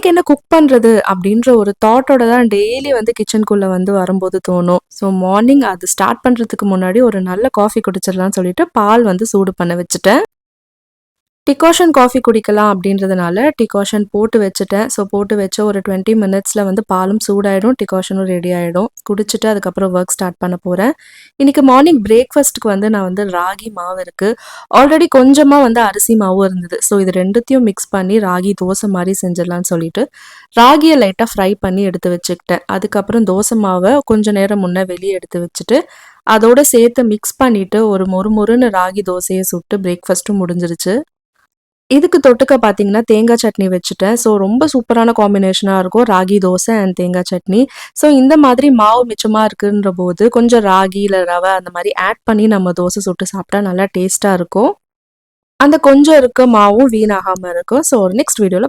நாளைக்கு என்ன குக் பண்றது அப்படின்ற ஒரு தாட்டோட தான் டெய்லி வந்து கிச்சனுக்குள்ள வந்து வரும்போது தோணும். ஸோ மார்னிங் அது ஸ்டார்ட் பண்றதுக்கு முன்னாடி ஒரு நல்ல காஃபி குடிச்சிடலாம்னு சொல்லிட்டு பால் வந்து சூடு பண்ண வச்சுட்டேன். டிகாஷன் காஃபி குடிக்கலாம் அப்படின்றதுனால டிகாஷன் போட்டு வச்சுட்டேன். ஸோ போட்டு வச்ச ஒரு 20 மினிட்ஸில் வந்து பாலும் சூடாயிடும், டிகாஷனும் ரெடி ஆகிடும். குடிச்சிட்டு அதுக்கப்புறம் ஒர்க் ஸ்டார்ட் பண்ண போகிறேன். இன்றைக்கி மார்னிங் பிரேக்ஃபாஸ்ட்டுக்கு வந்து நான் வந்து ராகி மாவு இருக்குது. ஆல்ரெடி கொஞ்சமாக வந்து அரிசி மாவும் இருந்தது. ஸோ இது ரெண்டுத்தையும் மிக்ஸ் பண்ணி ராகி தோசை மாதிரி செஞ்சிடலான்னு சொல்லிட்டு ராகியை லைட்டாக ஃப்ரை பண்ணி எடுத்து வச்சுக்கிட்டேன். அதுக்கப்புறம் தோசை மாவை கொஞ்சம் நேரம் முன்னே வெளியே எடுத்து வச்சுட்டு அதோட சேர்த்து மிக்ஸ் பண்ணிவிட்டு ஒரு மொறுன்னு ராகி தோசையை சுட்டு பிரேக்ஃபாஸ்ட்டும் முடிஞ்சிருச்சு. இதுக்கு தொட்டுக்க பார்த்தீங்கன்னா, தேங்காய் சட்னி வச்சுட்டேன். ஸோ ரொம்ப சூப்பரான காம்பினேஷனா இருக்கும். ராகி தோசை அண்ட் தேங்காய் சட்னி. ஸோ இந்த மாதிரி மாவு மிச்சமா இருக்குன்றபோது, கொஞ்சம் ராகி இல்ல ரவை அந்த மாரி ஆட் பண்ணி நம்ம தோசை சுட்டு சாப்பிட்டா நல்லா டேஸ்ட்டா இருக்கும். அந்த கொஞ்சம் இருக்க மாவும் வீணாகாம இருக்கும். ஸோ நெக்ஸ்ட் வீடியோல